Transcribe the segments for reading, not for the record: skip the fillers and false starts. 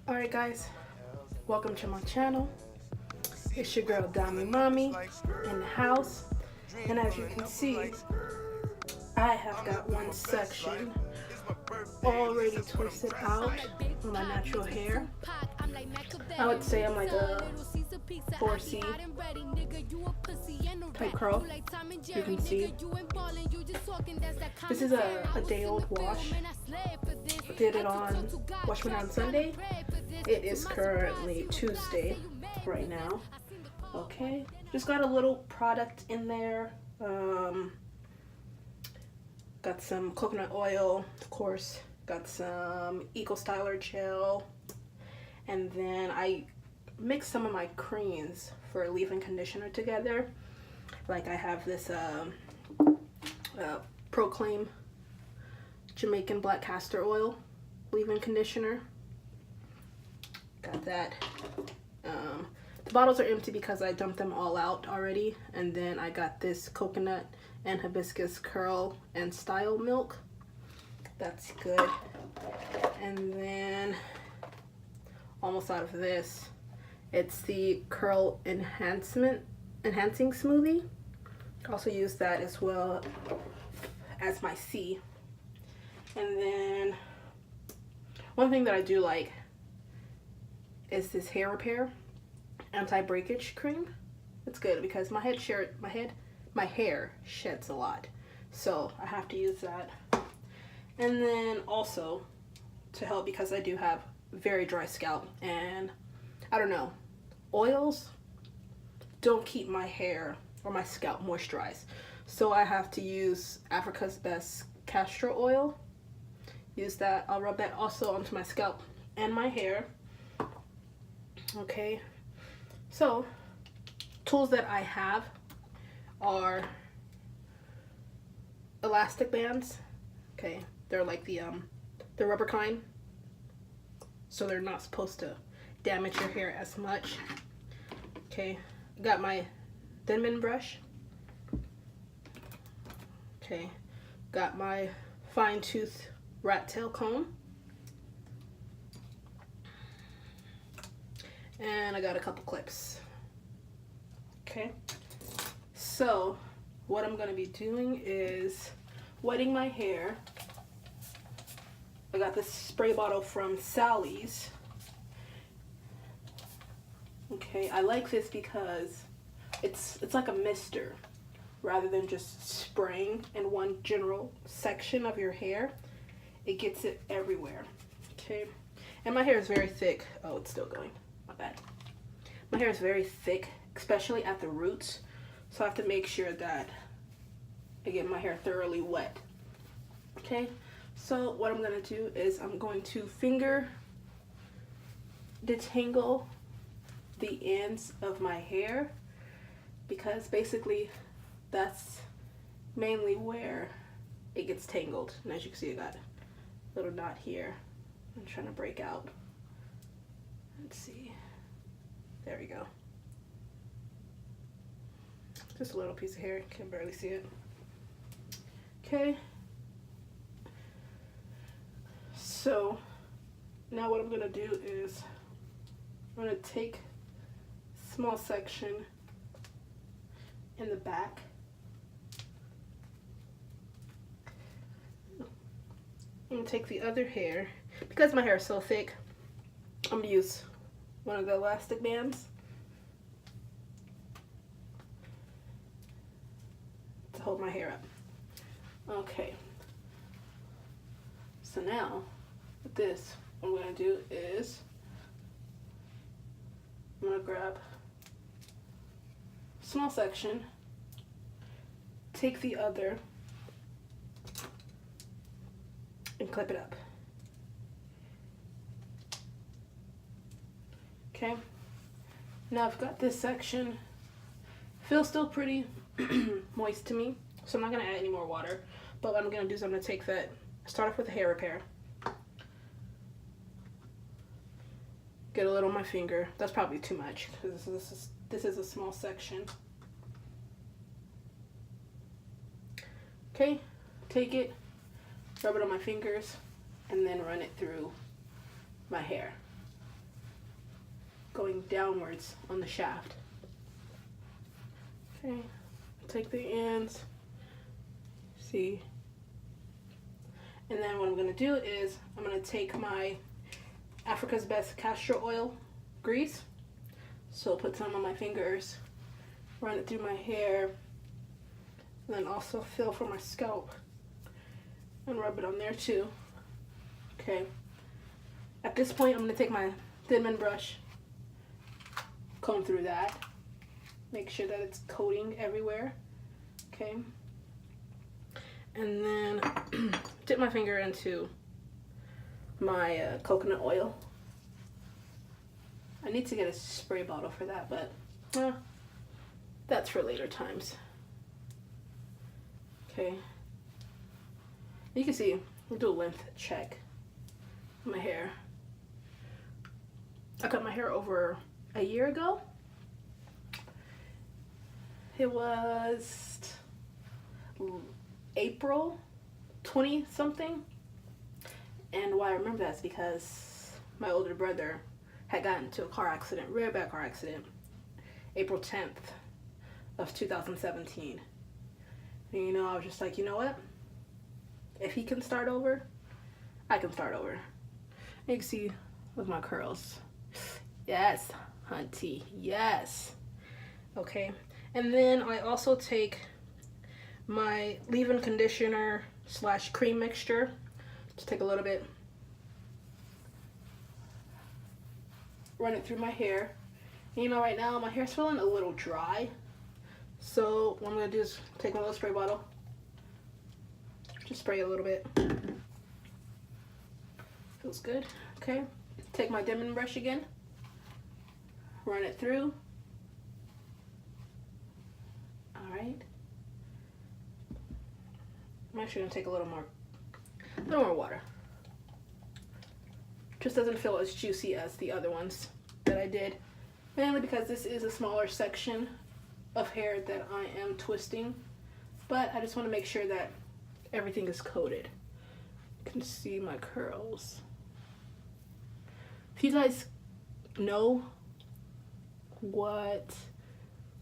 Alright guys, welcome to my channel. It's your girl Dami Mommy in the house, and as you can see, I have got one section already twisted out on my natural hair. I would say I'm like a 4C type curl. You can see this is a day old wash. Did it on Wash Me on Sunday. It is currently Tuesday right now. Okay, just got a little product in there. Got some coconut oil, of course. Got some Eco Styler gel, and then I mixed some of my creams for leave-in conditioner together. Like I have this Proclaim Jamaican black castor oil leave-in conditioner. Got that. The bottles are empty because I dumped them all out already. And then I got this coconut and hibiscus curl and style milk. That's good. And then almost out of this, it's the curl enhancing smoothie. I also use that as well as my C. And then one thing that I do like is this hair repair anti-breakage cream. It's good because my hair sheds a lot, so I have to use that. And then also to help, because I do have very dry scalp, and I don't know, oils don't keep my hair or my scalp moisturized, so I have to use Africa's Best castor oil. Use that. I'll rub that also onto my scalp and my hair. Okay, so tools that I have are elastic bands. Okay, they're like the rubber kind, so they're not supposed to damage your hair as much. Okay, got my Denman brush. Okay, got my fine tooth rat tail comb, and I got a couple clips. Okay, so what I'm gonna be doing is wetting my hair. I got this spray bottle from Sally's. Okay, I like this because it's like a mister rather than just spraying in one general section of your hair. It gets it everywhere. Okay, and my hair is very thick. Oh, it's still going. My bad. My hair is very thick, especially at the roots, so I have to make sure that I get my hair thoroughly wet. Okay, so what I'm gonna do is I'm going to finger detangle the ends of my hair, because basically that's mainly where it gets tangled. And as you can see, I got a little knot here I'm trying to break out. Let's see, there we go. Just a little piece of hair, can barely see it. Okay, so now what I'm gonna do is I'm gonna take a small section in the back. I'm gonna take the other hair, because my hair is so thick, I'm gonna use one of the elastic bands to hold my hair up. Okay, so now with this, what I'm gonna do is I'm gonna grab a small section, take the other, and clip it up. Okay, now I've got this section. Feels still pretty moist to me, so I'm not gonna add any more water. But what I'm gonna do is I'm gonna take that, start off with a hair repair. Get a little on my finger. That's probably too much because this is a small section. Okay, take it, rub it on my fingers, and then run it through my hair. going downwards on the shaft. Okay, take the ends, see, and then what I'm going to do is I'm going to take my Africa's Best castor oil grease, so put some on my fingers, run it through my hair, and then also feel for my scalp and rub it on there too. Okay, at this point I'm going to take my Thin brush, comb through that, make sure that it's coating everywhere. Okay, and then dip my finger into my coconut oil. I need to get a spray bottle for that, but that's for later times. Okay, you can see we'll do a length check on my hair. I cut my hair over a year ago. It was April 20 something. And why I remember that is because my older brother had gotten into a car accident, rear back car accident, April 10th of 2017. And you know, I was just like, you know what? If he can start over, I can start over. And you can see with my curls. Yes, hunty, yes. Okay, and then I also take my leave-in conditioner / cream mixture. Just take a little bit, run it through my hair. And you know, right now my hair's feeling a little dry, so what I'm gonna do is take my little spray bottle, just spray a little bit. Feels good. Okay, take my Denman brush again, run it through. All right. I'm actually gonna take a little more water. Just doesn't feel as juicy as the other ones that I did, mainly because this is a smaller section of hair that I am twisting, but I just want to make sure that everything is coated. You can see my curls. If you guys know what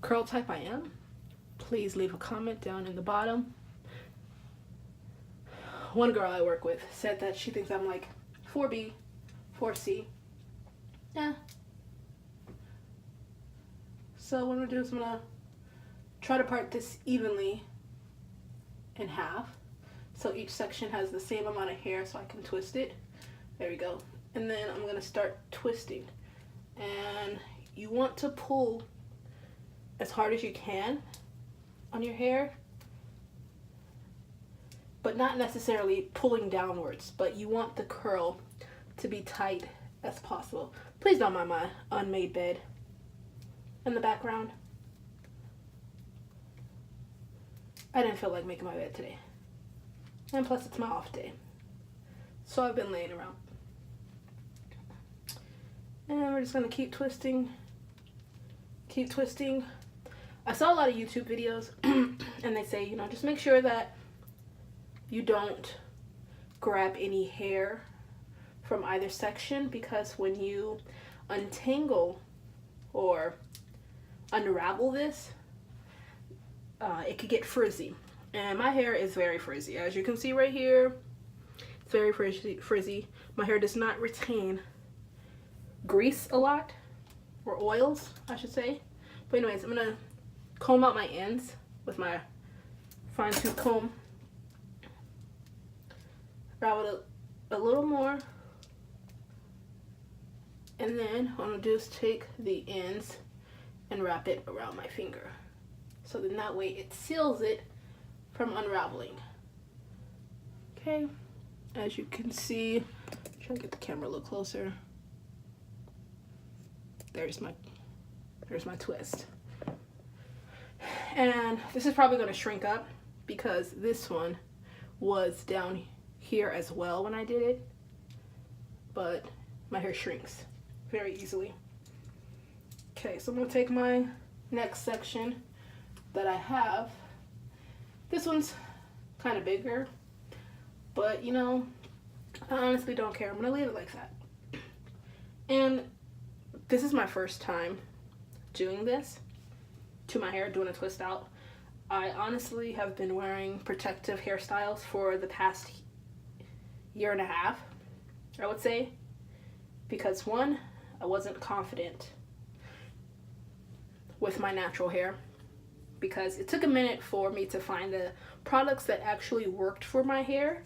curl type I am, please leave a comment down in the bottom. One girl I work with said that she thinks I'm like 4B, 4C. Yeah. So what I'm gonna do is I'm gonna try to part this evenly in half, so each section has the same amount of hair so I can twist it. There we go. And then I'm gonna start twisting. And you want to pull as hard as you can on your hair, but not necessarily pulling downwards, but you want the curl to be tight as possible. Please don't mind my unmade bed in the background. I didn't feel like making my bed today. And plus it's my off day. So I've been laying around. And we're just gonna keep twisting. Keep twisting. I saw a lot of YouTube videos and they say, you know, just make sure that you don't grab any hair from either section, because when you untangle or unravel this, it could get frizzy. And my hair is very frizzy. As you can see right here, it's very frizzy. My hair does not retain grease a lot, or oils, I should say. But anyways, I'm gonna comb out my ends with my fine tooth comb. Wrap it a little more. And then what I'm gonna do is take the ends and wrap it around my finger. So then that way it seals it from unraveling. Okay, as you can see, try to get the camera a little closer. There's my twist. And this is probably gonna shrink up because this one was down here as well when I did it, but my hair shrinks very easily. Okay, so I'm gonna take my next section that I have. This one's kind of bigger, but you know, I honestly don't care. I'm gonna leave it like that. And this is my first time doing this to my hair, doing a twist out. I honestly have been wearing protective hairstyles for the past year and a half, I would say, because one, I wasn't confident with my natural hair, because it took a minute for me to find the products that actually worked for my hair,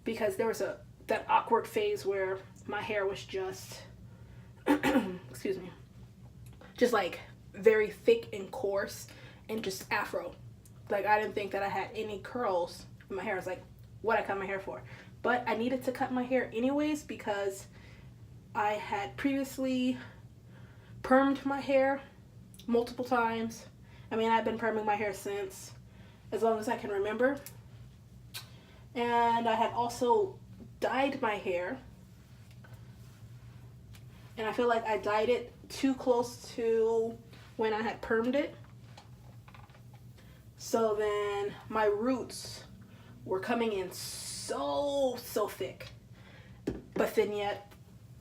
because there was that awkward phase where my hair was just excuse me, just like very thick and coarse and just afro. Like, I didn't think that I had any curls in my hair. I was like, what I cut my hair for? But I needed to cut my hair anyways because I had previously permed my hair multiple times. I mean, I've been perming my hair since as long as I can remember. And I had also dyed my hair. And I feel like I dyed it too close to when I had permed it. So then my roots were coming in so thick. But then yet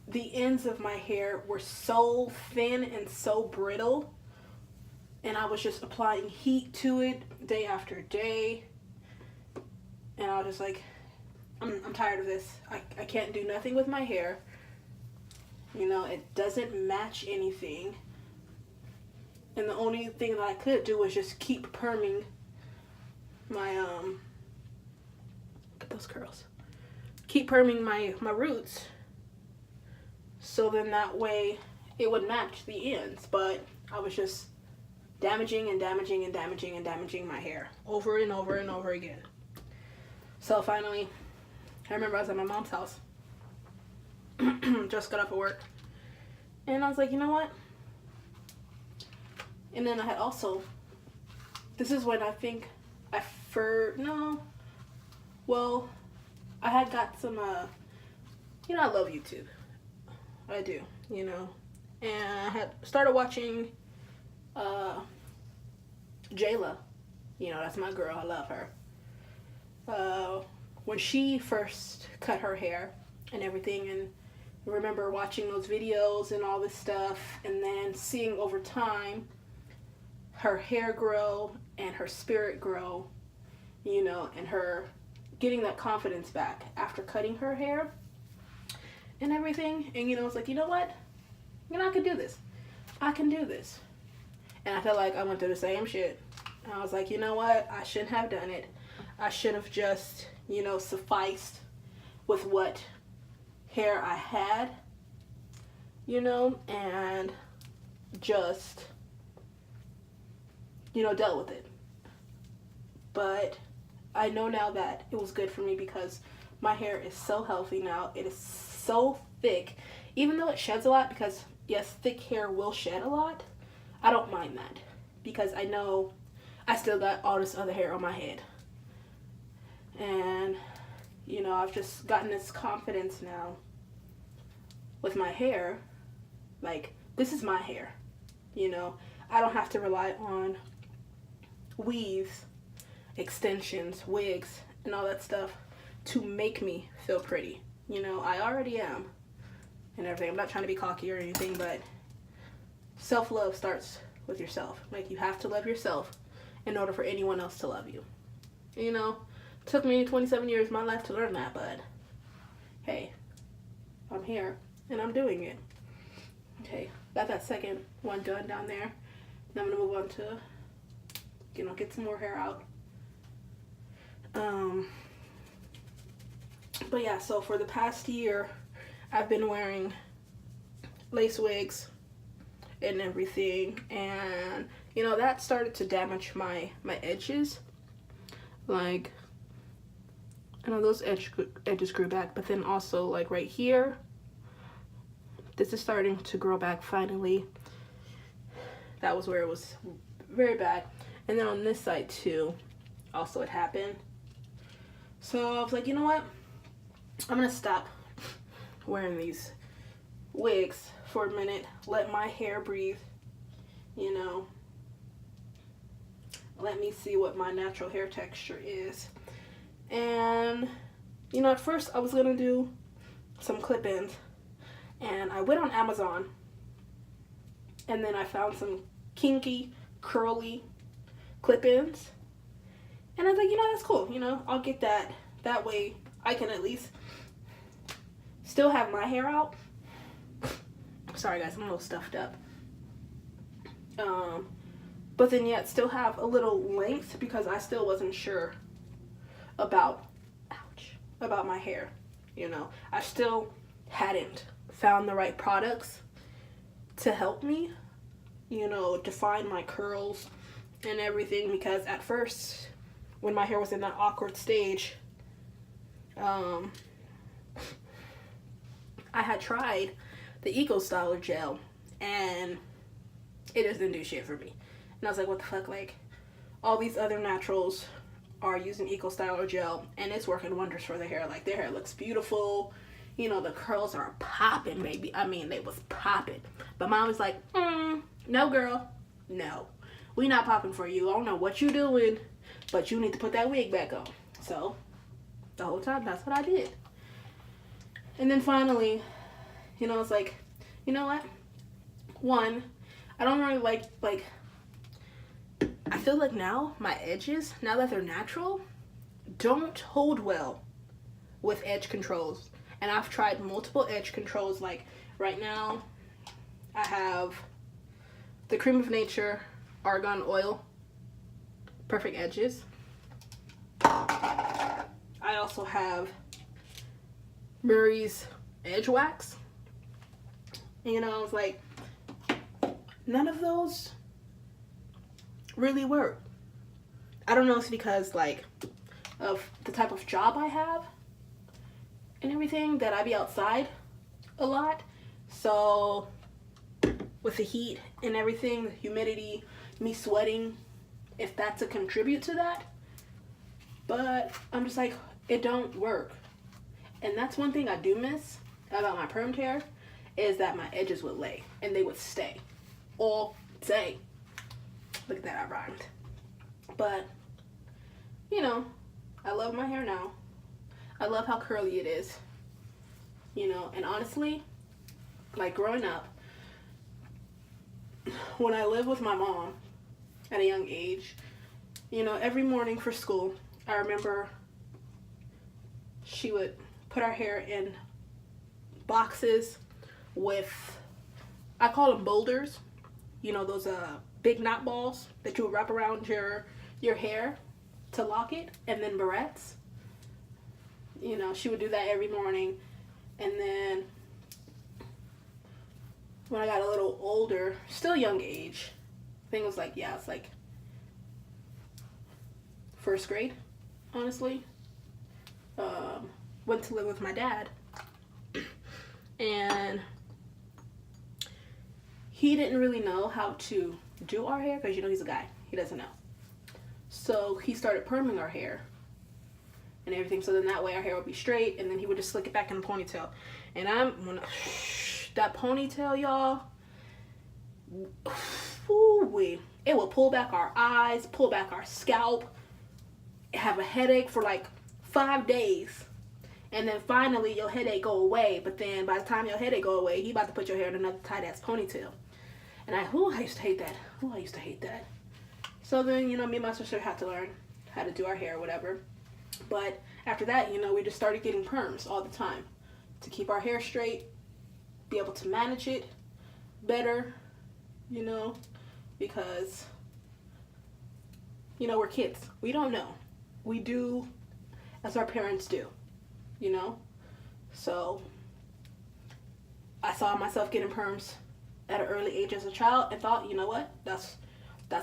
the ends of my hair were so thin and so brittle. And I was just applying heat to it day after day. And I was just like, I'm tired of this. I can't do nothing with my hair. You know, it doesn't match anything. And the only thing that I could do was just keep perming my, look at those curls. Keep perming my roots. So then that way it would match the ends. But I was just damaging and damaging and damaging and damaging my hair over and over and over again. So finally, I remember I was at my mom's house. Just got off of work. And I was like, you know what? And then I had also, this is when I think I had got some, you know, I love YouTube. I do, you know. And I had started watching Jayla. You know, that's my girl. I love her. When she first cut her hair and everything, and I remember watching those videos and all this stuff, and then seeing over time her hair grow and her spirit grow, you know, and her getting that confidence back after cutting her hair and everything. And, you know, it's like, you know what? You know, I can do this. I can do this. And I felt like I went through the same shit. And I was like, you know what? I shouldn't have done it. I should have just, you know, sufficed with what hair I had, you know, and just, you know, dealt with it. But I know now that it was good for me because my hair is so healthy now. It is so thick. Even though it sheds a lot, because yes, thick hair will shed a lot, I don't mind that because I know I still got all this other hair on my head. And, you know, I've just gotten this confidence now with my hair. Like, this is my hair, you know. I don't have to rely on weaves, extensions, wigs, and all that stuff to make me feel pretty. You know, I already am and everything. I'm not trying to be cocky or anything, but self-love starts with yourself. Like, you have to love yourself in order for anyone else to love you. You know, it took me 27 years of my life to learn that, but hey, I'm here and I'm doing it. Okay, got that second one done down there. Now I'm gonna move on to, you know, get some more hair out. But yeah, so for the past year, I've been wearing lace wigs and everything, and you know, that started to damage my edges. Like, I know those edges grew back, but then also like right here, this is starting to grow back finally. That was where it was very bad. And then on this side too, also it happened. So I was like, you know what? I'm gonna stop wearing these wigs for a minute. Let my hair breathe, you know. Let me see what my natural hair texture is. And, you know, at first I was gonna do some clip-ins. And I went on Amazon And then I found some kinky, curly clip-ins. And I was like, that's cool. I'll get that. That way I can at least still have my hair out. Sorry guys, I'm a little stuffed up. But then yet still have a little length because I still wasn't sure about my hair. I still hadn't found the right products to help me, define my curls and everything, because at first when my hair was in that awkward stage, I had tried the Eco Styler gel and it just didn't do shit for me. And I was like, what the fuck, like all these other naturals are using Eco Styler gel and it's working wonders for their hair. Like their hair looks beautiful, the curls are popping, baby. I mean, they was popping. But mom was like, no girl, no, we not popping for you. I don't know what you doing, but you need to put that wig back on. So the whole time, that's what I did. And then finally, it's like, you know what? One, I don't really like, I feel like now my edges, now that they're natural, don't hold well with edge controls. And I've tried multiple edge controls. Like right now, I have the Cream of Nature Argan Oil Perfect Edges. I also have Murray's Edge Wax. And I was like, none of those really work. I don't know if it's because like of the type of job I have and everything, that I be outside a lot. So with the heat and everything, the humidity, me sweating, if that's a contribute to that. But I'm just like, it don't work. And that's one thing I do miss about my permed hair, is that my edges would lay and they would stay all day. Look at that, I rhymed. But I love my hair now. I love how curly it is. And honestly, like growing up, when I lived with my mom at a young age, every morning for school, I remember she would put our hair in boxes with, I call them boulders, those big knot balls that you would wrap around your hair to lock it, and then barrettes. She would do that every morning. And then when I got a little older, still young age, I think it was like, it's like first grade, honestly, went to live with my dad. And he didn't really know how to do our hair because, he's a guy. He doesn't know. So he started perming our hair and everything. So then that way our hair would be straight, and then he would just slick it back in a ponytail. And that ponytail, y'all, it will pull back our eyes, pull back our scalp, have a headache for like 5 days. And then finally your headache go away. But then by the time your headache go away, he about to put your hair in another tight ass ponytail. And I used to hate that. I used to hate that. So then, me and my sister had to learn how to do our hair or whatever. But after that, we just started getting perms all the time to keep our hair straight, be able to manage it better, because, we're kids. We don't know. We do as our parents do, So I saw myself getting perms at an early age as a child and thought, what? That's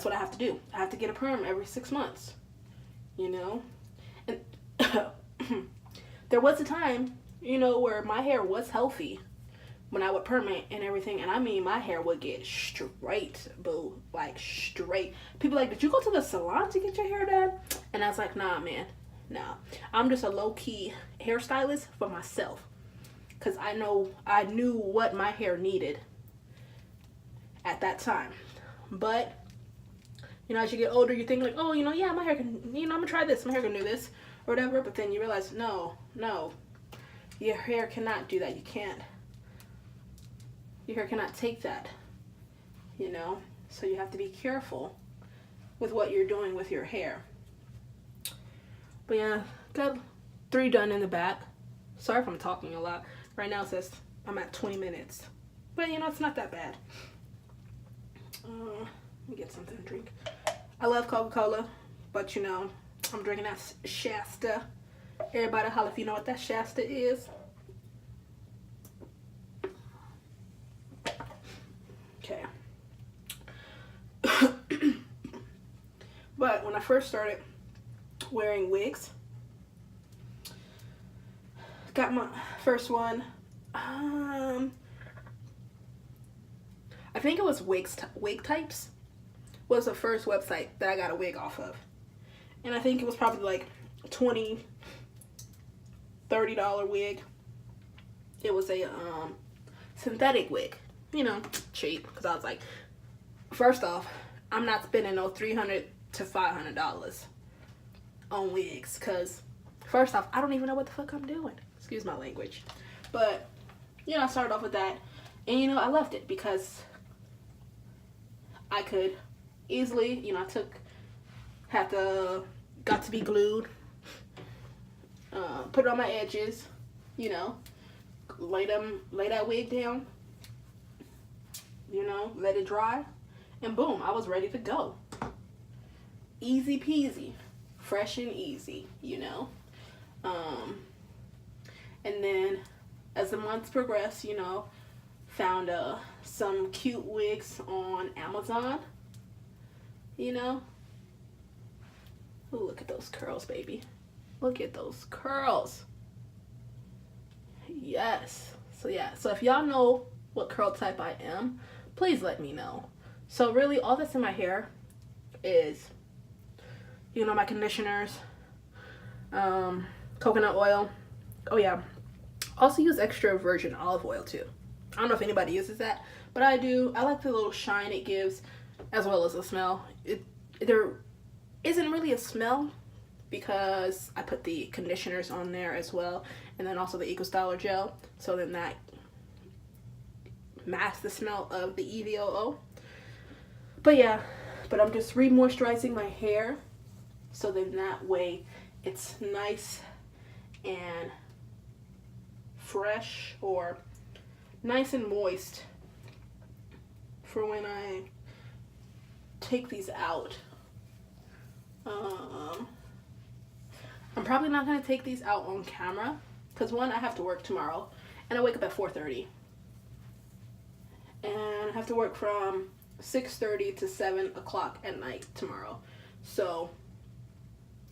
what I have to do. I have to get a perm every 6 months, And there was a time, where my hair was healthy when I would perm it and everything. And I mean, my hair would get straight, boo, like straight. People like, did you go to the salon to get your hair done? And I was like, nah, man, nah. I'm just a low-key hairstylist for myself. Because I knew what my hair needed at that time. But, as you get older, you think like, oh, yeah, my hair can, I'm going to try this. My hair can do this or whatever. But then you realize, no. Your hair cannot do that. You can't. Your hair cannot take that. you know, so you have to be careful with what you're doing with your hair. But yeah, got 3 done in the back. Sorry if I'm talking a lot. Right now it says I'm at 20 minutes. But you know, it's not that bad. Let me get something to drink. I love Coca-Cola, but you know, I'm drinking that Shasta. Everybody holla if you know what that Shasta is. Okay. But when I first started wearing wigs, got my first one, I think it was Wig Types was the first website that I got a wig off of. And I think it was probably like $20, $30 wig. It was a synthetic wig, you know, cheap, because I was like, first off, I'm not spending no $300 to $500 on wigs, because first off, I don't even know what the fuck I'm doing. Excuse my language. But, you know, I started off with that, and you know, I left it because I could easily, you know, got to be glued, put it on my edges, you know, lay that wig down, you know, let it dry, and boom, I was ready to go. Easy peasy, fresh and easy, you know. And then as the months progressed, you know, found some cute wigs on Amazon, you know. Ooh, look at those curls, baby. Look at those curls. Yes. So yeah, so if y'all know what curl type I am, please let me know. So really all that's in my hair is, you know, my conditioners, coconut oil. Oh yeah, also use extra virgin olive oil too. I don't know if anybody uses that, but I do. I like the little shine it gives, as well as the smell. There isn't really a smell because I put the conditioners on there as well, and then also the Eco Styler gel, so then that masks the smell of the EVOO. But yeah, but I'm just re-moisturizing my hair, so then that way it's nice and fresh, or nice and moist for when I take these out. I'm probably not going to take these out on camera because one, I have to work tomorrow and I wake up at 4:30, and I have to work from 6:30 to 7 o'clock at night tomorrow, so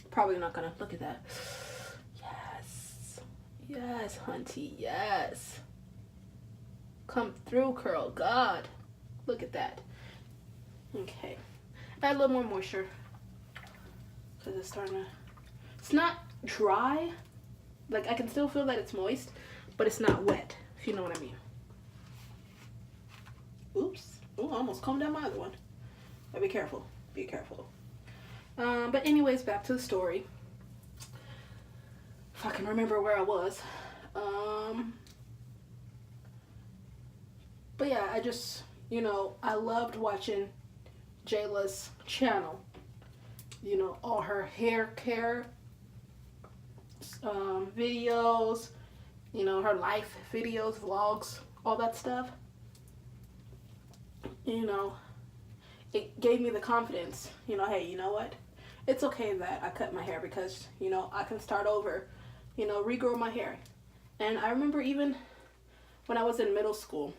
probably not going to. Look at that. Yes, hunty, yes. Come through, curl. God, look at that. Okay, add a little more moisture because it's starting to. It's not dry. Like, I can still feel that it's moist, but it's not wet, if you know what I mean. Oops. Oh, I almost combed down my other one. But be careful. Be careful. But anyways, back to the story. If I can remember where I was. But yeah, I just, you know, I loved watching Jayla's channel. You know, all her hair care videos, you know, her life videos, vlogs, all that stuff. You know, it gave me the confidence, you know, hey, you know what? It's okay that I cut my hair because, you know, I can start over, you know, regrow my hair. And I remember even when I was in middle school,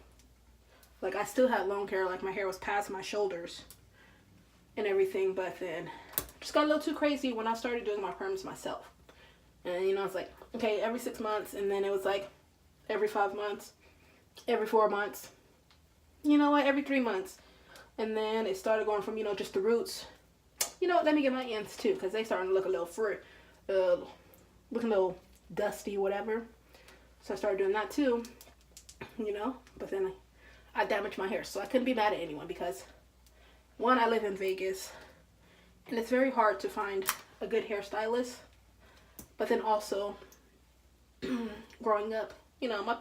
like, I still had long hair, like my hair was past my shoulders and everything, but then just got a little too crazy when I started doing my perms myself. And, you know, it's like, okay, every 6 months, and then it was like every 5 months, every 4 months, you know what, every 3 months. And then it started going from, you know, just the roots. You know, let me get my ends too, because they starting to look a little looking a little dusty, whatever. So I started doing that too, you know, but then I damaged my hair. So I couldn't be mad at anyone because, one, I live in Vegas, and it's very hard to find a good hairstylist. But then also, growing up, you know, my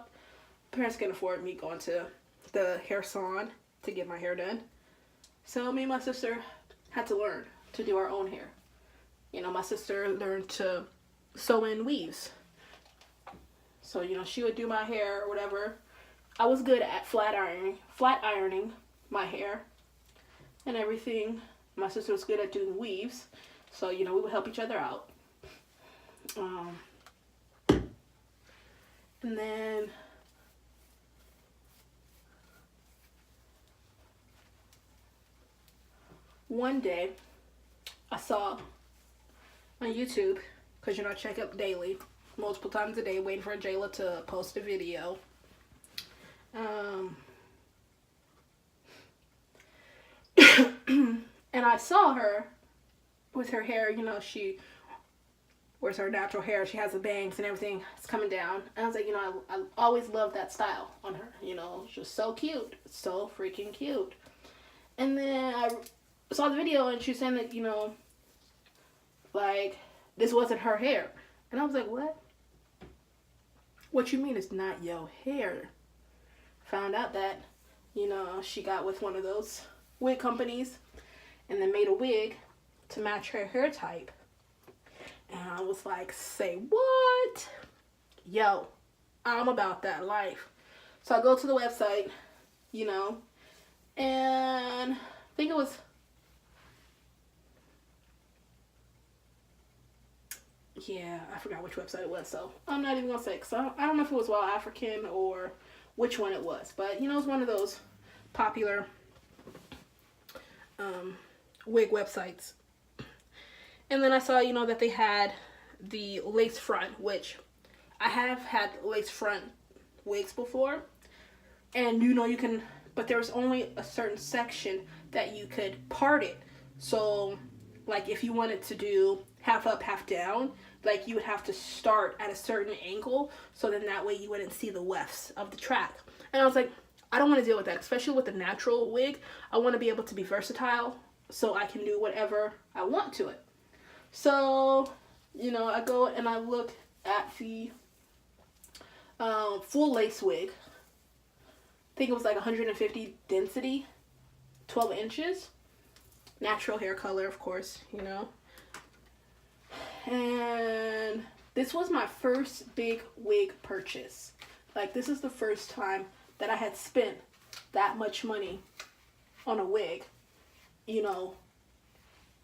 parents can afford me going to the hair salon to get my hair done. So me and my sister had to learn to do our own hair. You know, my sister learned to sew in weaves. So, you know, she would do my hair or whatever. I was good at flat ironing my hair and everything. My sister was good at doing weaves. So, you know, we would help each other out. And then one day I saw on YouTube, because you know I check up daily, multiple times a day, waiting for Jayla to post a video. And I saw her with her hair, you know, she wears her natural hair, she has the bangs and everything, it's coming down. And I was like, you know, I always loved that style on her, you know, it's just so cute, so freaking cute. And then I saw the video and she was saying that, you know, like, this wasn't her hair. And I was like, what? What you mean it's not your hair? Found out that, you know, she got with one of those wig companies and then made a wig to match her hair type. And I was like, say what? Yo, I'm about that life. So I go to the website, you know, and I think it was, yeah, I forgot which website it was, so I'm not even gonna say, because I don't know if it was Wild African or which one it was, but you know, it's one of those popular wig websites. And then I saw, you know, that they had the lace front, which I have had lace front wigs before, and you know, you can, but there was only a certain section that you could part it. So like if you wanted to do half up, half down, like you would have to start at a certain angle, so then that way you wouldn't see the wefts of the track. And I was like, I don't want to deal with that, especially with the natural wig. I want to be able to be versatile so I can do whatever I want to it. So, you know, I go and I look at the full lace wig. I think it was like 150 density, 12 inches. Natural hair color, of course, you know. And this was my first big wig purchase. Like, this is the first time that I had spent that much money on a wig, you know,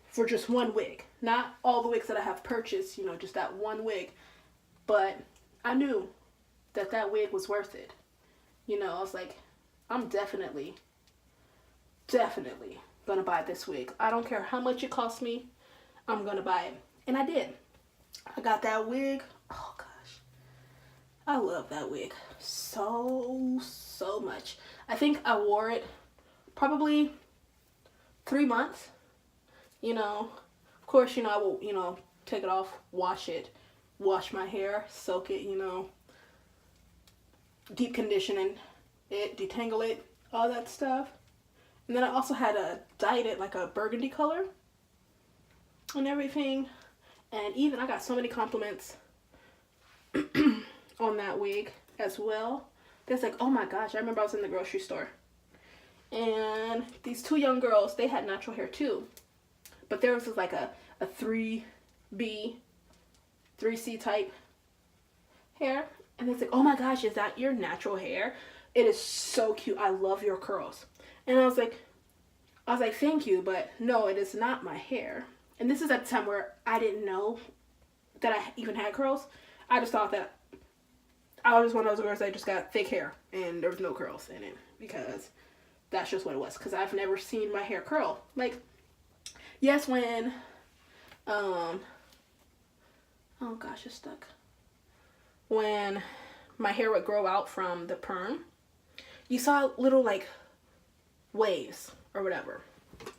for just one wig. Not all the wigs that I have purchased, you know, just that one wig. But I knew that that wig was worth it. You know, I was like, I'm definitely gonna buy this wig. I don't care how much it costs me, I'm gonna buy it. And I did. I got that wig. Oh gosh, I love that wig so much. I think I wore it probably 3 months. You know, of course, you know, I will, you know, take it off, wash it, wash my hair, soak it, you know, deep conditioning it, detangle it, all that stuff. And then I also had dyed it like a burgundy color and everything. And even I got so many compliments on that wig as well. It's like, oh my gosh, I remember I was in the grocery store. And these two young girls, they had natural hair too. But theirs was like a 3B, 3C type hair. And it's like, oh my gosh, is that your natural hair? It is so cute. I love your curls. And I was like, thank you, but no, it is not my hair. And this is at the time where I didn't know that I even had curls. I just thought that I was one of those girls that just got thick hair and there was no curls in it, because that's just what it was. Because I've never seen my hair curl. Like, yes, when, oh gosh, it's stuck. When my hair would grow out from the perm, you saw little like waves or whatever.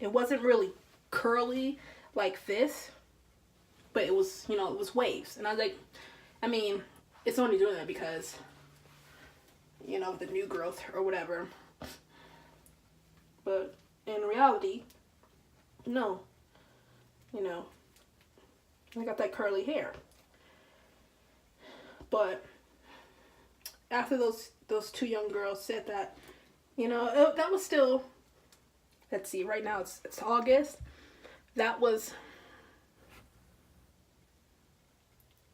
It wasn't really curly like this, but it was, you know, it was waves. And I was like, I mean, it's only doing that because, you know, the new growth or whatever. But in reality, no. You know, I got that curly hair. But after those two young girls said that, You know, that was still, let's see, right now it's August. That was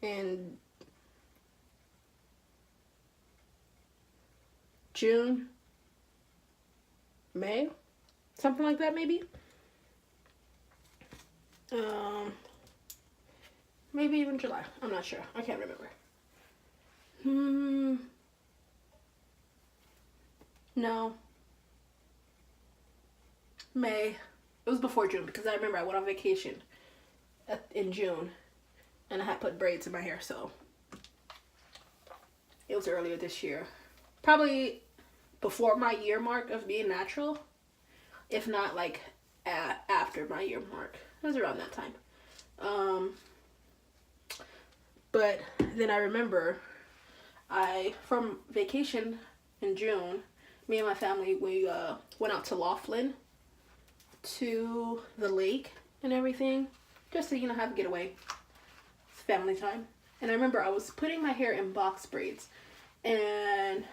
in June, May, something like that maybe. Maybe even July. I'm not sure. I can't remember. No. May. It was before June because I remember I went on vacation in June and I had put braids in my hair, so it was earlier this year. Probably before my year mark of being natural, if not like after my year mark. It was around that time. But then I remember from vacation in June, me and my family, we went out to Laughlin to the lake and everything, just to, you know, have a getaway. It's family time. And I remember I was putting my hair in box braids, and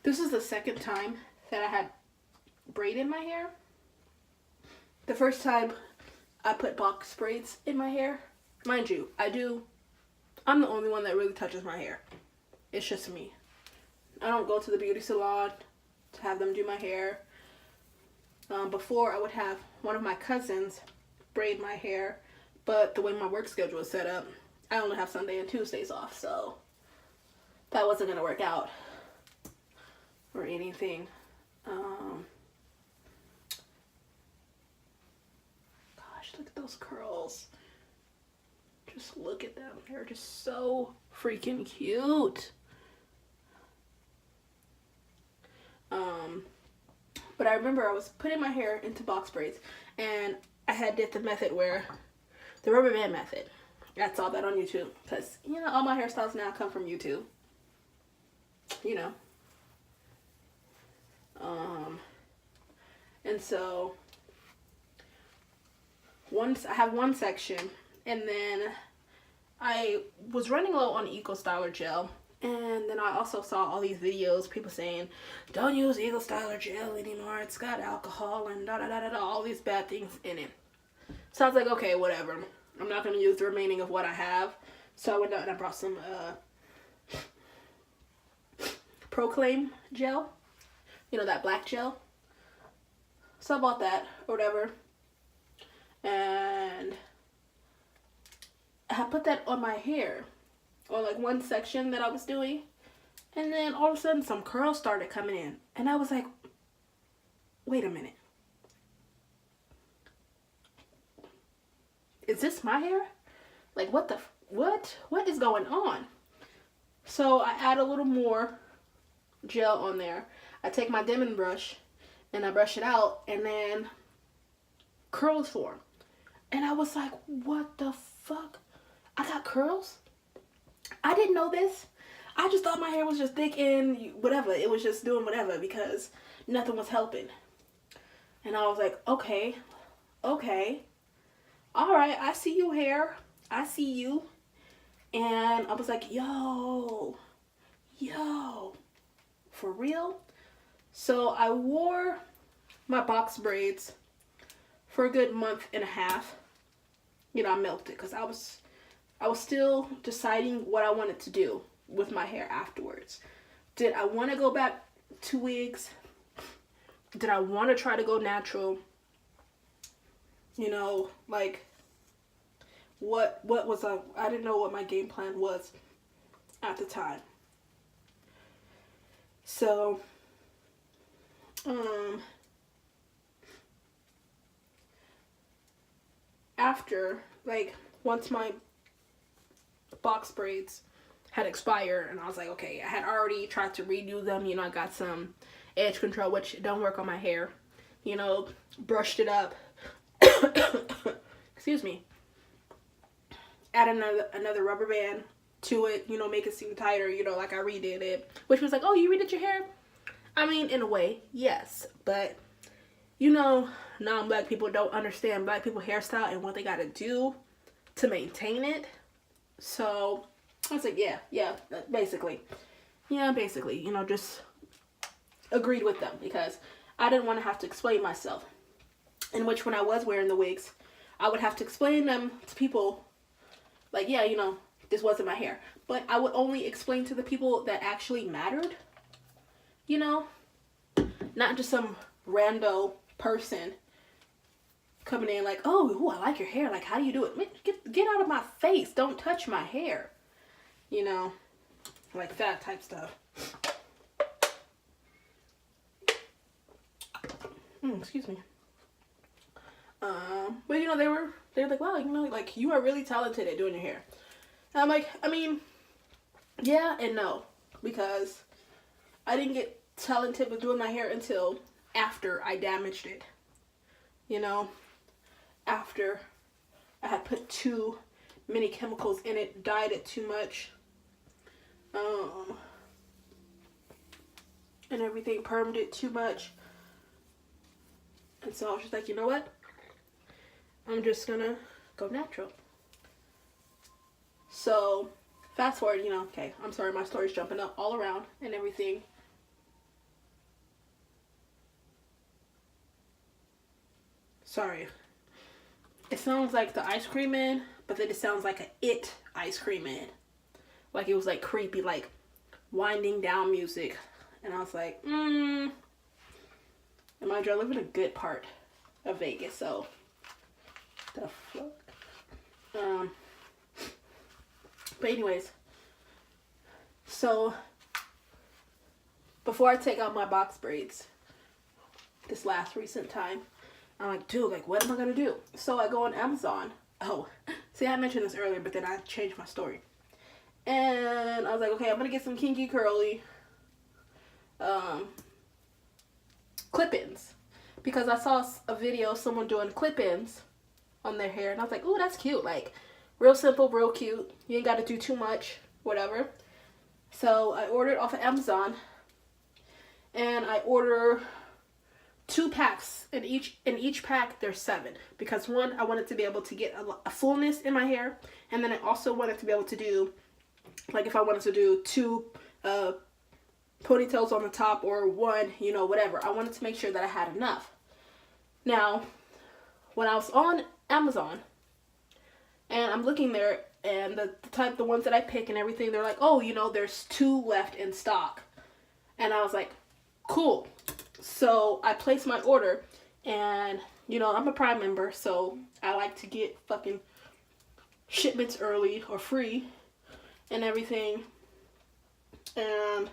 this is the second time that I had braid in my hair. The first time I put box braids in my hair, mind you, I'm the only one that really touches my hair. It's just me. I don't go to the beauty salon to have them do my hair. Before, I would have one of my cousins braid my hair, but the way my work schedule is set up, I only have Sunday and Tuesdays off, so that wasn't going to work out or anything. Gosh, look at those curls. Just look at them. They're just so freaking cute. But I remember I was putting my hair into box braids, and I had did the method where the rubber band method. I saw that on YouTube because, you know, all my hairstyles now come from YouTube. You know. And so I have one section, and then I was running low on Eco Styler gel, and then I also saw all these videos, people saying, don't use Eco Styler gel anymore, it's got alcohol and all these bad things in it. So I was like, okay, whatever. I'm not going to use the remaining of what I have. So I went out and I brought some Proclaim gel, you know, that black gel. So I bought that or whatever, and I put that on my hair, or like one section that I was doing, and then all of a sudden some curls started coming in, and I was like, wait a minute, is this my hair? Like, what is going on? So I add a little more gel on there. I take my Denman brush and I brush it out, and then curls form. And I was like, what the fuck? I got curls? I didn't know this. I just thought my hair was just thick and whatever. It was just doing whatever because nothing was helping. And I was like, okay. All right, I see you, hair. I see you. And I was like, yo, for real? So I wore my box braids for a good month and a half. You know, I milked it because I was still deciding what I wanted to do with my hair afterwards. Did I want to go back to wigs? Did I want to try to go natural? You know, like, what was I didn't know what my game plan was at the time. So, after, like, once my box braids had expired, and I was like, okay, I had already tried to redo them, you know, I got some edge control, which don't work on my hair, you know, brushed it up, excuse me, add another rubber band to it, you know, make it seem tighter, you know, like I redid it, which was like, oh, you redid your hair? I mean, in a way, yes, but, you know, non-black people don't understand black people hairstyle and what they gotta do to maintain it. So I was like, yeah, basically, you know, just agreed with them because I didn't want to have to explain myself. In which, when I was wearing the wigs, I would have to explain them to people, like, yeah, you know, this wasn't my hair. But I would only explain to the people that actually mattered, you know, not just some rando person coming in like, oh, ooh, I like your hair. Like, how do you do it? Get out of my face. Don't touch my hair. You know, like that type stuff. Excuse me. But you know, they were like, wow, you know, like, you are really talented at doing your hair. And I'm like, I mean, yeah and no, because I didn't get talented with doing my hair until after I damaged it. You know, after I had put too many chemicals in it, dyed it too much, and everything, permed it too much. And so I was just like, you know what? I'm just gonna go natural. So, fast forward, you know, okay, I'm sorry, my story's jumping up all around and everything. Sorry. It sounds like the ice cream man, but then it sounds like a It ice cream man. Like, it was like creepy, like winding down music. And I was like, and mind you, I live in a good part of Vegas, so the fuck. But anyways, so before I take out my box braids, this last recent time, I'm like, dude, like, what am I gonna do? So I go on Amazon. Oh, see, I mentioned this earlier, but then I changed my story. And I was like, okay, I'm gonna get some kinky curly clip-ins, because I saw a video of someone doing clip-ins on their hair, and I was like, ooh, that's cute. Like, real simple, real cute. You ain't got to do too much, whatever. So I ordered off of Amazon, and I order 2 packs. In each pack, there's 7, because one, I wanted to be able to get a fullness in my hair, and then I also wanted to be able to do, like, if I wanted to do 2 ponytails on the top, or 1, you know, whatever. I wanted to make sure that I had enough. Now, when I was on Amazon, and I'm looking there, and the ones that I pick and everything, they're like, oh, you know, there's 2 left in stock. And I was like, cool. So I placed my order, and, you know, I'm a Prime member, so I like to get fucking shipments early or free and everything. And,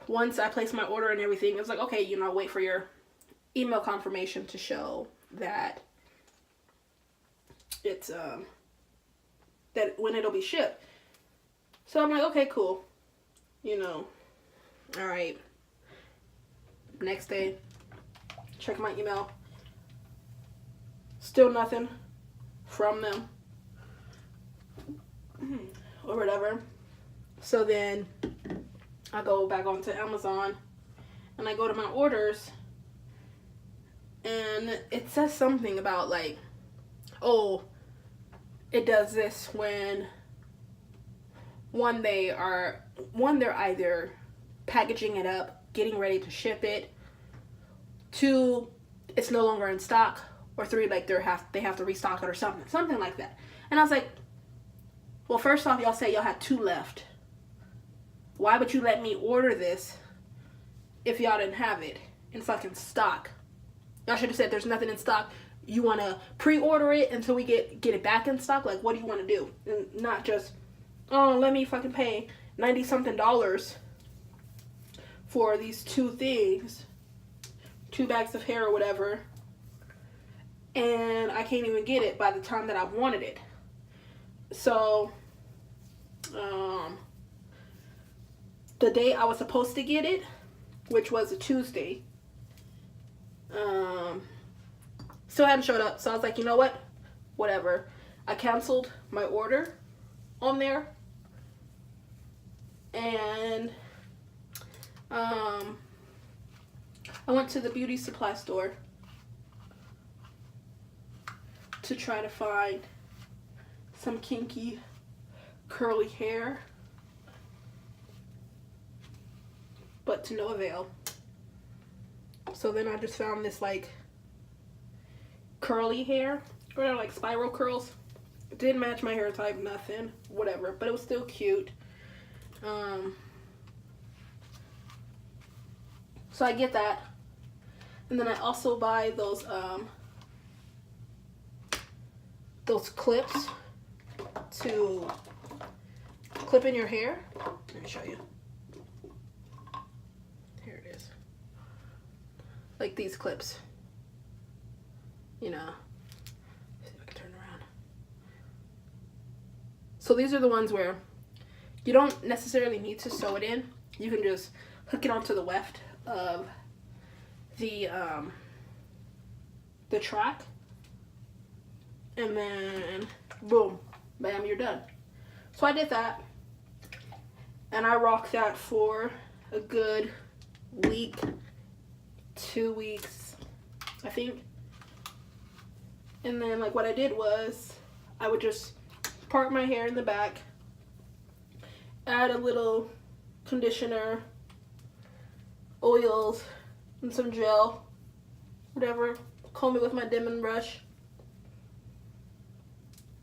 once I placed my order and everything, it was like, okay, you know, wait for your email confirmation to show that it's, that when it'll be shipped. So I'm like, okay, cool. You know, all right. Next day, check my email. Still nothing from them. Or whatever. So then I go back onto Amazon, and I go to my orders, and it says something about, like, oh, it does this when they're either packaging it up, getting ready to ship it, 2, it's no longer in stock, or 3, like, they have to restock it or something like that. And I was like, well, first off, y'all say y'all had 2 left. Why would you let me order this if y'all didn't have it in fucking stock? Y'all should have said there's nothing in stock. You want to pre-order it until we get it back in stock? Like, what do you want to do? And not just, oh, let me fucking pay $90-something for these 2 things, 2 bags of hair or whatever, and I can't even get it by the time that I wanted it. So, the day I was supposed to get it, which was a Tuesday, still hadn't showed up. So I was like, you know what? Whatever. I canceled my order on there. And I went to the beauty supply store to try to find some kinky curly hair, but to no avail. So then I just found this like curly hair, or like spiral curls. It didn't match my hair type, nothing, whatever, but it was still cute. So I get that, and then I also buy those clips to clip in your hair. Let me show you. Here it is. Like these clips. You know. See if I can turn around. So these are the ones where you don't necessarily need to sew it in. You can just hook it onto the weft of the track, and then boom, bam, you're done. So I did that, and I rocked that for a good week, 2 weeks, I think. And then like what I did was I would just part my hair in the back, add a little conditioner, oils, and some gel, whatever, comb it with my Denman brush,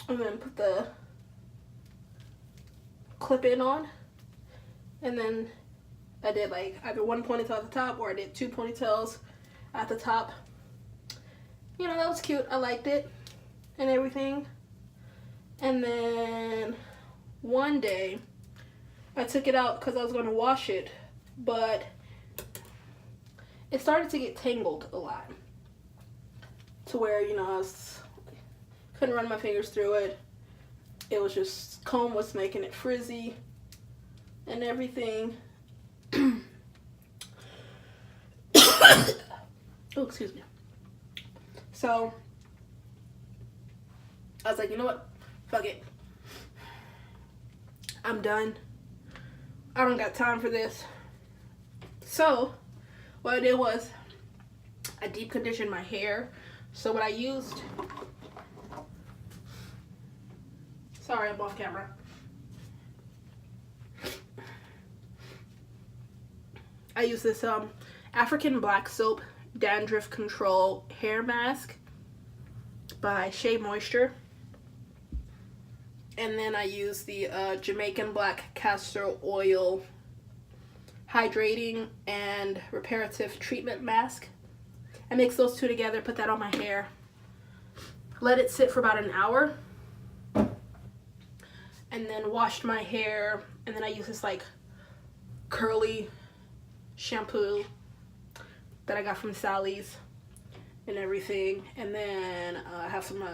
and then put the clip in on, and then I did like either one ponytail at the top, or I did 2 ponytails at the top. You know, that was cute. I liked it and everything. And then one day I took it out because I was going to wash it, but it started to get tangled a lot, to where, you know, couldn't run my fingers through it. It was just, comb was making it frizzy and everything. Oh, excuse me. So I was like, you know what? Fuck it. I'm done. I don't got time for this. So what I did was I deep conditioned my hair. So what I used, sorry, I'm off camera. I use this African Black Soap Dandruff Control Hair Mask by Shea Moisture. And then I use the Jamaican Black Castor Oil Hydrating and Reparative Treatment Mask. I mix those two together, put that on my hair, let it sit for about an hour, and then washed my hair. And then I use this like curly shampoo that I got from Sally's and everything. And then I have some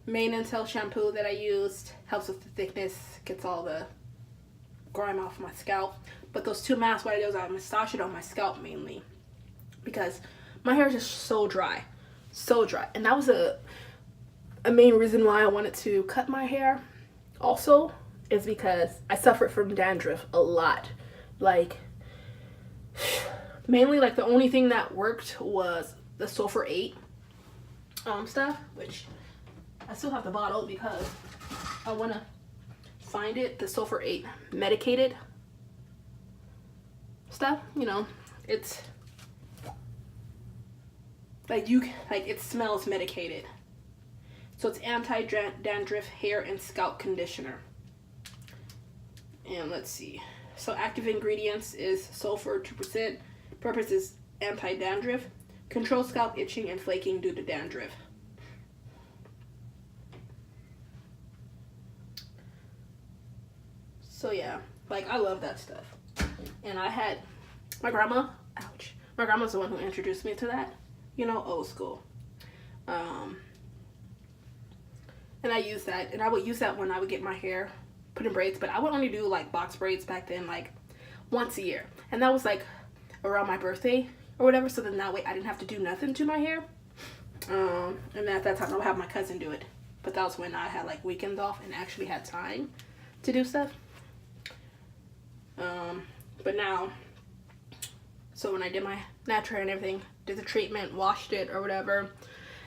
Mane and Tail shampoo that I used. Helps with the thickness, gets all the grime off my scalp. But those 2 masks, what I do is I massage it on my scalp mainly, because my hair is just so dry, so dry. And that was a main reason why I wanted to cut my hair also, is because I suffered from dandruff a lot. Like, mainly like the only thing that worked was the Sulfur 8 stuff, which I still have the bottle because I want to find it. The Sulfur 8 medicated stuff, you know, it's like it smells medicated. So it's anti-dandruff hair and scalp conditioner. And let's see. So active ingredients is sulfur 2%. Purpose is anti-dandruff. Control scalp itching and flaking due to dandruff. So yeah, like I love that stuff. And I had my grandma, ouch. My grandma's the one who introduced me to that. You know, old school. And I use that, and I would use that when I would get my hair put in braids, but I would only do like box braids back then, like once a year. And that was like around my birthday or whatever, so then that way I didn't have to do nothing to my hair. And then at that time I would have my cousin do it. But that was when I had like weekends off and actually had time to do stuff. But now, so when I did my natural hair and everything, did the treatment, washed it or whatever,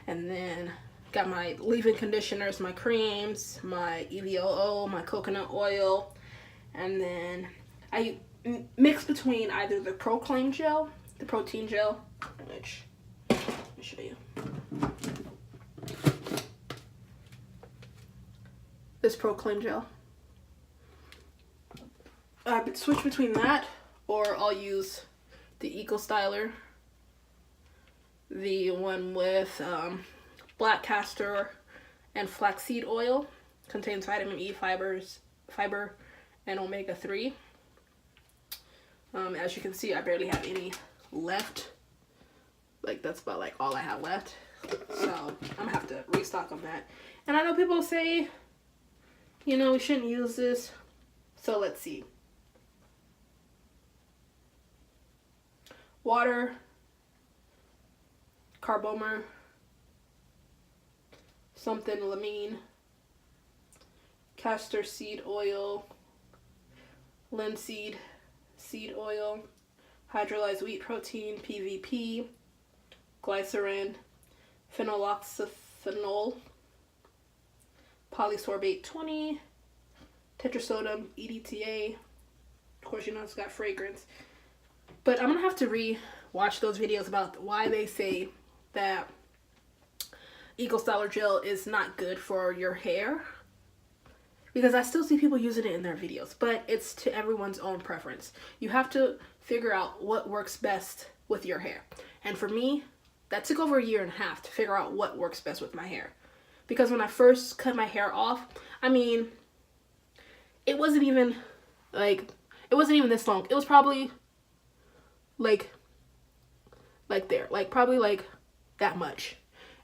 and then Got my leave-in conditioners, my creams, my EVOO, my coconut oil, and then I mix between either the Proclaim gel, the protein gel, which, let me show you. This Proclaim gel. I switch between that, or I'll use the Eco Styler, the one with black castor and flaxseed oil. Contains vitamin E, fiber, and omega-3. As you can see, I barely have any left. Like, that's about like all I have left. So I'm gonna have to restock on that. And I know people say, you know, we shouldn't use this. So let's see. Water, carbomer, something lamine, castor seed oil, linseed seed oil, hydrolyzed wheat protein, PVP, glycerin, phenyloxyphenol, polysorbate 20, tetrasodium, EDTA. Of course, you know it's got fragrance. But I'm going to have to re-watch those videos about why they say that Eco Styler gel is not good for your hair. Because I still see people using it in their videos. But it's to everyone's own preference. You have to figure out what works best with your hair. And for me, that took over 1.5 years to figure out what works best with my hair. Because when I first cut my hair off, I mean, it wasn't even this long. It was probably like there, like probably like that much.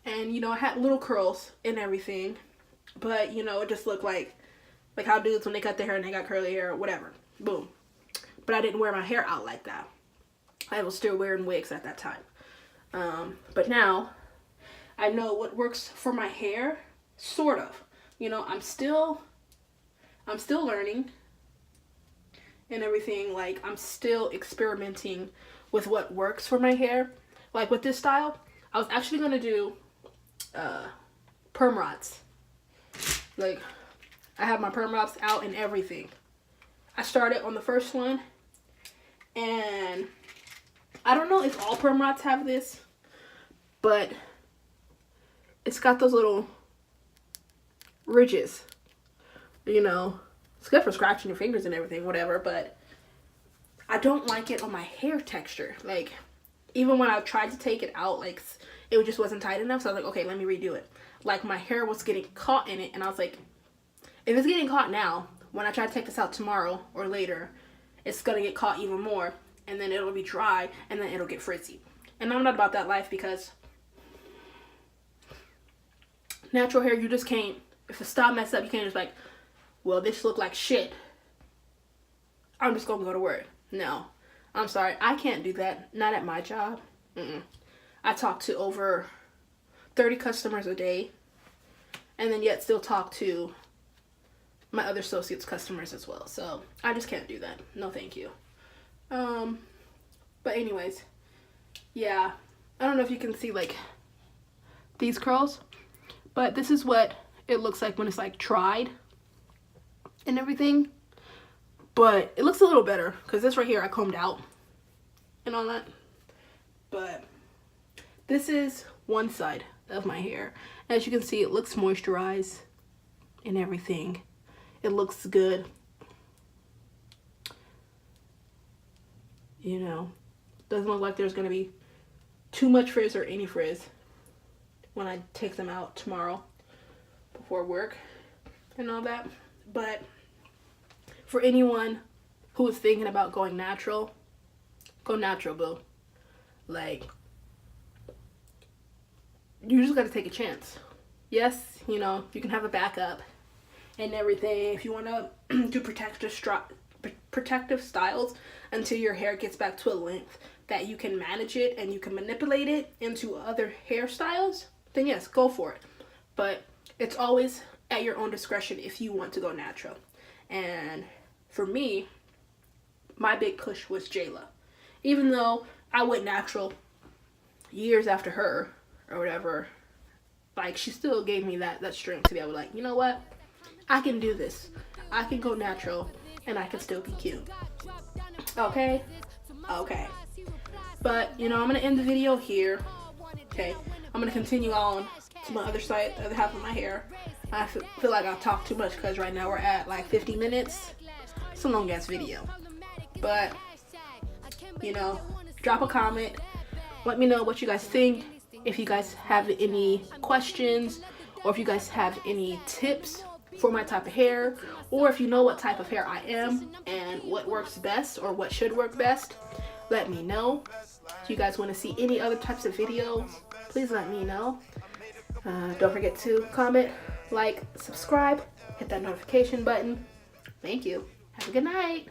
And you know, I had little curls and everything, but you know, it just looked like how dudes when they cut their hair and they got curly hair or whatever, boom. But I didn't wear my hair out like that. I was still wearing wigs at that time. But now I know what works for my hair, sort of. You know, I'm still learning and everything. Like, I'm still experimenting with what works for my hair. Like with this style, I was actually gonna do perm rods. Like, I have my perm rods out and everything. I started on the first one, and I don't know if all perm rods have this, but it's got those little ridges. You know, it's good for scratching your fingers and everything, whatever, but I don't like it on my hair texture. Like, even when I tried to take it out, like, it just wasn't tight enough, so I was like, okay, let me redo it. Like, my hair was getting caught in it, and I was like, if it's getting caught now, when I try to take this out tomorrow or later, it's gonna get caught even more, and then it'll be dry, and then it'll get frizzy. And I'm not about that life, because natural hair, you just can't, if a style mess up, you can't just like, well, this look like shit, I'm just gonna go to work. No, I'm sorry, I can't do that. Not at my job. I talk to over 30 customers a day, and then yet still talk to my other associates' customers as well. So I just can't do that. No, thank you. But anyways, yeah, I don't know if you can see like these curls, but this is what it looks like when it's like tried and everything. But it looks a little better because this right here I combed out and all that. But this is one side of my hair. As you can see, it looks moisturized and everything. It looks good. You know, doesn't look like there's gonna be too much frizz or any frizz when I take them out tomorrow before work and all that. But for anyone who is thinking about going natural, go natural, boo. Like, you just gotta take a chance. Yes, you know, you can have a backup and everything if you want to do protective styles until your hair gets back to a length that you can manage it and you can manipulate it into other hairstyles, then yes, go for it. But it's always at your own discretion if you want to go natural. And for me, my big push was Jayla. Even though I went natural years after her or whatever, like, she still gave me that strength to be able to, like, you know what? I can do this. I can go natural and I can still be cute. Okay? Okay. But, you know, I'm going to end the video here. Okay? I'm going to continue on to my other side, the other half of my hair. I feel like I've talked too much because right now we're at like 50 minutes. It's a long ass video. But, you know, drop a comment. Let me know what you guys think. If you guys have any questions, or if you guys have any tips for my type of hair, or if you know what type of hair I am and what works best or what should work best, let me know. If you guys want to see any other types of videos, please let me know. Don't forget to comment, like, subscribe, hit that notification button. Thank you. Have a good night.